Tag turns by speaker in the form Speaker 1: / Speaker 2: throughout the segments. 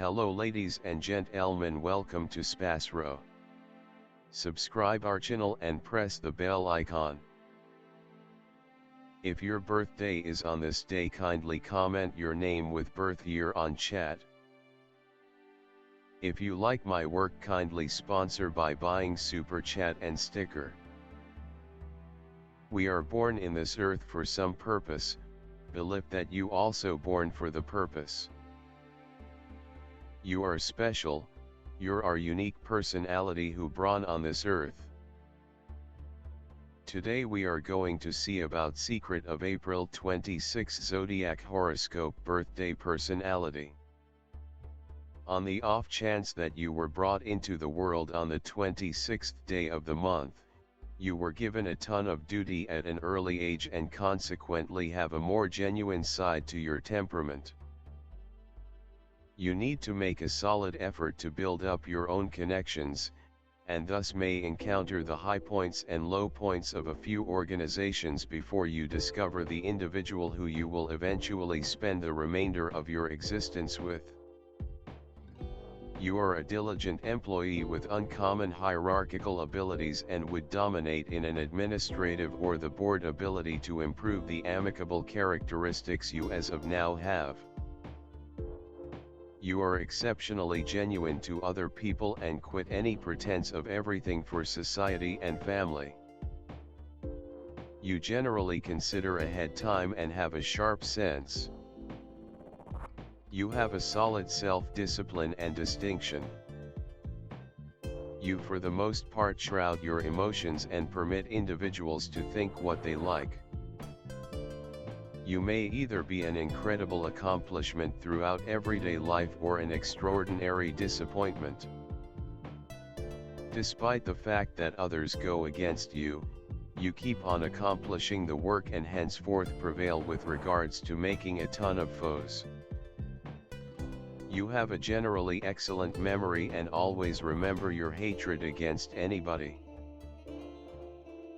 Speaker 1: Hello ladies and gentlemen, welcome to SPASRO. Subscribe our channel and press the bell icon. If your birthday is on this day, kindly comment your name with birth year on chat. If you like my work, kindly sponsor by buying super chat and sticker. We are born in this earth for some purpose, believe that you also born for the purpose. You are special, you're our unique personality who born on this earth. Today we are going to see about secret of April 26 Zodiac horoscope birthday personality. On the off chance that you were brought into the world on the 26th day of the month, you were given a ton of duty at an early age and consequently have a more genuine side to your temperament. You need to make a solid effort to build up your own connections, and thus may encounter the high points and low points of a few organizations before you discover the individual who you will eventually spend the remainder of your existence with. You are a diligent employee with uncommon hierarchical abilities and would dominate in an administrative or the board ability to improve the amicable characteristics you as of now have. You are exceptionally genuine to other people and quit any pretense of everything for society and family. You generally consider ahead time and have a sharp sense. You have a solid self-discipline and distinction. You for the most part shroud your emotions and permit individuals to think what they like. You may either be an incredible accomplishment throughout everyday life or an extraordinary disappointment. Despite the fact that others go against you, you keep on accomplishing the work and henceforth prevail with regards to making a ton of foes. You have a generally excellent memory and always remember your hatred against anybody.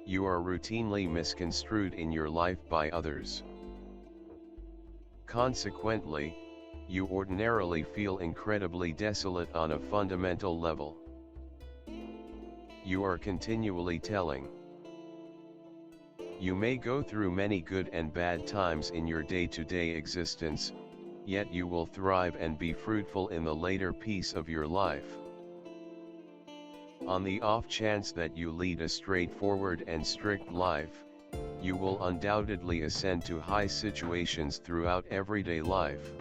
Speaker 1: You are routinely misconstrued in your life by others. Consequently, you ordinarily feel incredibly desolate on a fundamental level. You are continually telling. You may go through many good and bad times in your day-to-day existence, yet you will thrive and be fruitful in the later piece of your life. On the off chance that you lead a straightforward and strict life, you will undoubtedly ascend to high situations throughout everyday life.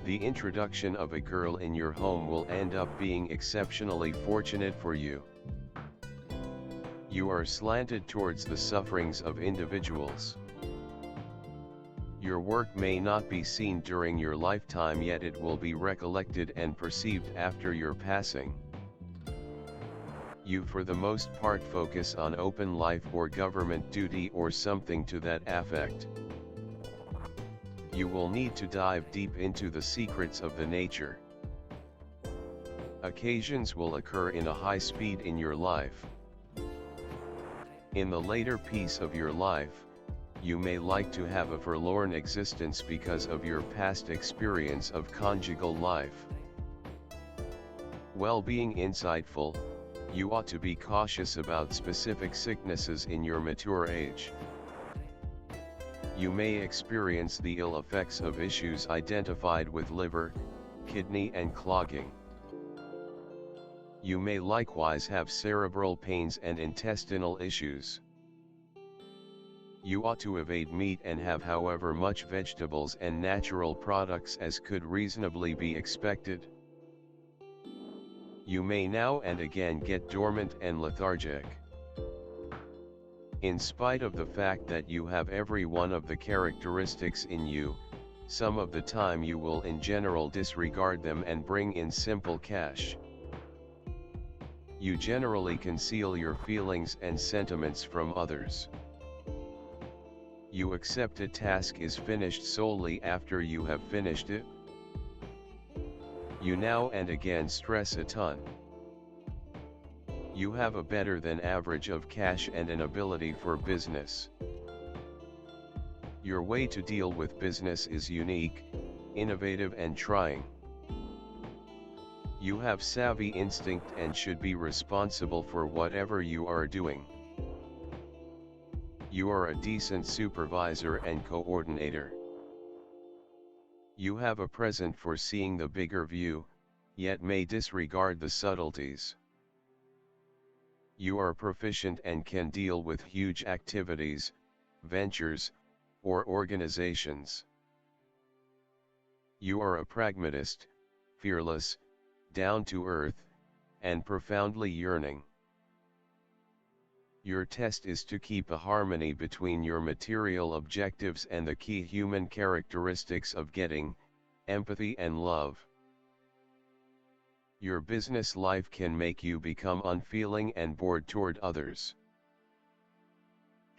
Speaker 1: The introduction of a girl in your home will end up being exceptionally fortunate for you. You are slanted towards the sufferings of individuals. Your work may not be seen during your lifetime, yet it will be recollected and perceived after your passing. You for the most part focus on open life or government duty or something to that effect. You will need to dive deep into the secrets of the nature. Occasions will occur in a high speed in your life. In the later piece of your life, you may like to have a forlorn existence because of your past experience of conjugal life. While being insightful, you ought to be cautious about specific sicknesses in your mature age. You may experience the ill effects of issues identified with liver, kidney and clogging. You may likewise have cerebral pains and intestinal issues. You ought to evade meat and have however much vegetables and natural products as could reasonably be expected. You may now and again get dormant and lethargic. In spite of the fact that you have every one of the characteristics in you, some of the time you will in general disregard them and bring in simple cash. You generally conceal your feelings and sentiments from others. You accept a task is finished solely after you have finished it. You now and again stress a ton. You have a better than average of cash and an ability for business. Your way to deal with business is unique, innovative and trying. You have savvy instinct and should be responsible for whatever you are doing. You are a decent supervisor and coordinator. You have a present for seeing the bigger view, yet may disregard the subtleties. You are proficient and can deal with huge activities, ventures, or organizations. You are a pragmatist, fearless, down to earth, and profoundly yearning. Your test is to keep a harmony between your material objectives and the key human characteristics of getting, empathy and love. Your business life can make you become unfeeling and bored toward others.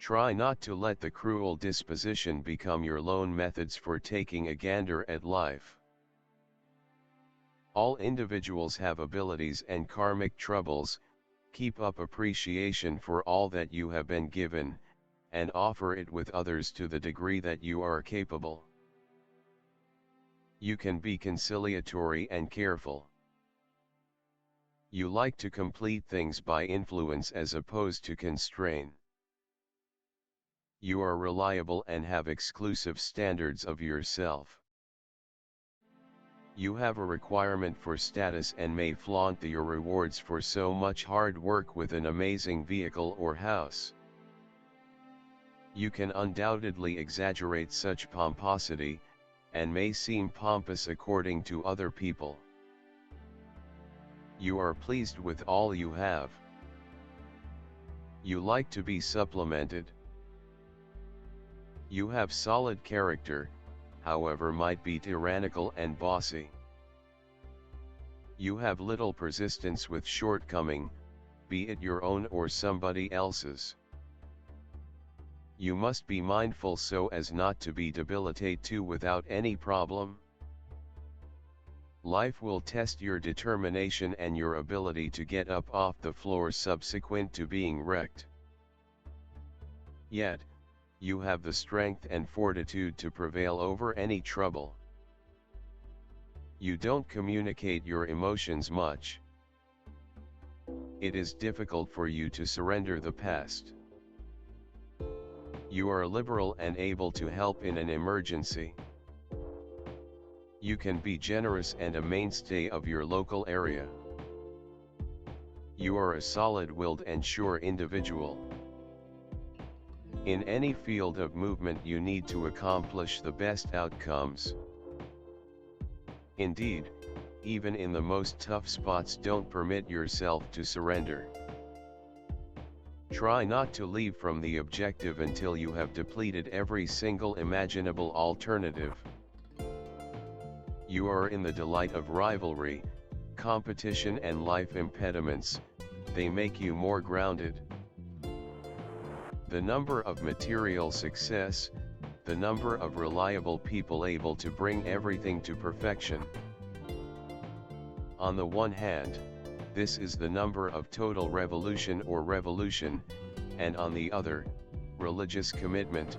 Speaker 1: Try not to let the cruel disposition become your lone methods for taking a gander at life. All individuals have abilities and karmic troubles. Keep up appreciation for all that you have been given, and offer it with others to the degree that you are capable. You can be conciliatory and careful. You like to complete things by influence as opposed to constrain. You are reliable and have exclusive standards of yourself. You have a requirement for status and may flaunt your rewards for so much hard work with an amazing vehicle or house. You can undoubtedly exaggerate such pomposity, and may seem pompous according to other people. You are pleased with all you have. You like to be supplemented. You have solid character, however might be tyrannical and bossy. You have little persistence with shortcoming, be it your own or somebody else's. You must be mindful so as not to be debilitate too without any problem. Life will test your determination and your ability to get up off the floor subsequent to being wrecked. Yet, you have the strength and fortitude to prevail over any trouble. You don't communicate your emotions much. It is difficult for you to surrender the past. You are liberal and able to help in an emergency. You can be generous and a mainstay of your local area. You are a solid-willed and sure individual. In any field of movement you need to accomplish the best outcomes. Indeed, even in the most tough spots don't permit yourself to surrender. Try not to leave from the objective until you have depleted every single imaginable alternative. You are in the delight of rivalry, competition and life impediments, they make you more grounded. The number of material success, the number of reliable people able to bring everything to perfection. On the one hand, this is the number of total revolution or revolution, and on the other, religious commitment,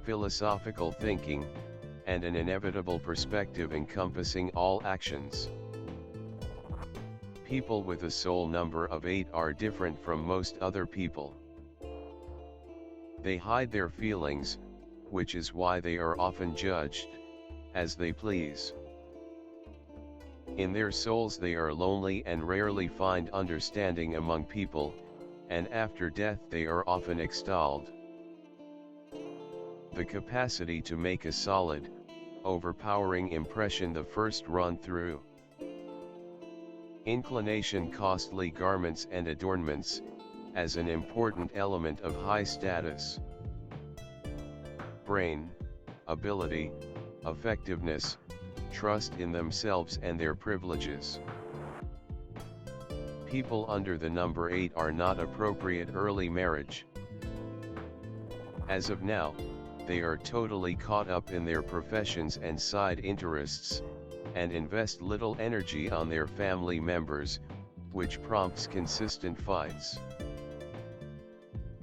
Speaker 1: philosophical thinking, and an inevitable perspective encompassing all actions. People with a soul number of 8 are different from most other people. They hide their feelings, which is why they are often judged, as they please. In their souls they are lonely and rarely find understanding among people, and after death they are often extolled. The capacity to make a solid, overpowering impression the first run through. Inclination costly garments and adornments, as an important element of high status. Brain, ability, effectiveness, trust in themselves and their privileges. People under the number 8 are not appropriate early marriage. As of now, they are totally caught up in their professions and side interests, and invest little energy on their family members, which prompts consistent fights.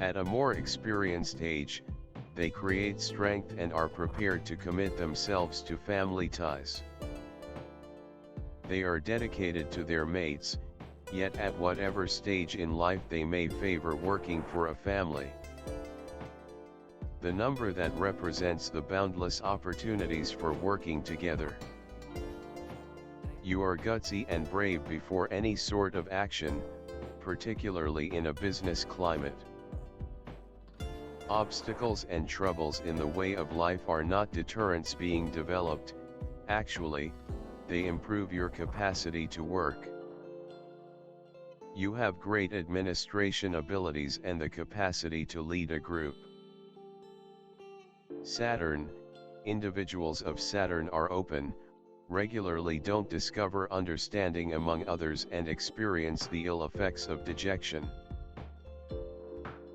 Speaker 1: At a more experienced age, they create strength and are prepared to commit themselves to family ties. They are dedicated to their mates, yet at whatever stage in life they may favor working for a family. The number that represents the boundless opportunities for working together. You are gutsy and brave before any sort of action, particularly in a business climate. Obstacles and troubles in the way of life are not deterrents being developed, actually, they improve your capacity to work. You have great administration abilities and the capacity to lead a group. Saturn, individuals of Saturn are open, regularly don't discover understanding among others and experience the ill effects of dejection.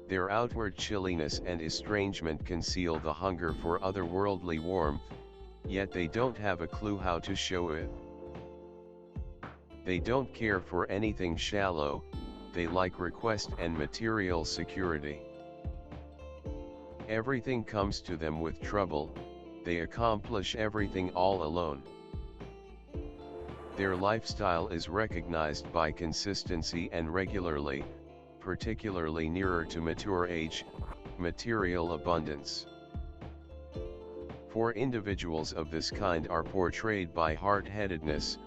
Speaker 1: Their outward chilliness and estrangement conceal the hunger for otherworldly warmth, yet they don't have a clue how to show it. They don't care for anything shallow, they like request and material security. Everything comes to them with trouble, they accomplish everything all alone. Their lifestyle is recognized by consistency and regularly, particularly nearer to mature age, material abundance. For individuals of this kind are portrayed by hard-headedness,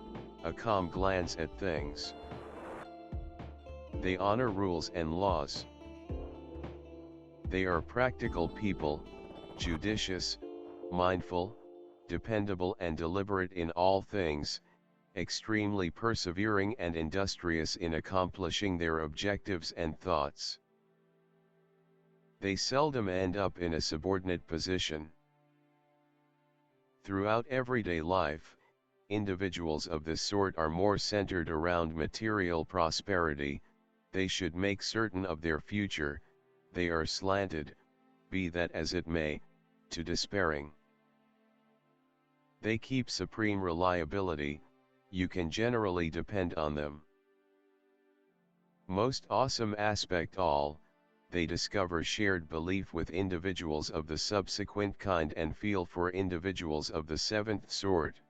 Speaker 1: a calm glance at things. They honor rules and laws. They are practical people, judicious, mindful, dependable and deliberate in all things, extremely persevering and industrious in accomplishing their objectives and thoughts. They seldom end up in a subordinate position. Throughout everyday life, individuals of this sort are more centered around material prosperity, they should make certain of their future, they are slanted, be that as it may, to despairing. They keep supreme reliability, you can generally depend on them. Most awesome aspect all, they discover shared belief with individuals of the subsequent kind and feel for individuals of the seventh sort.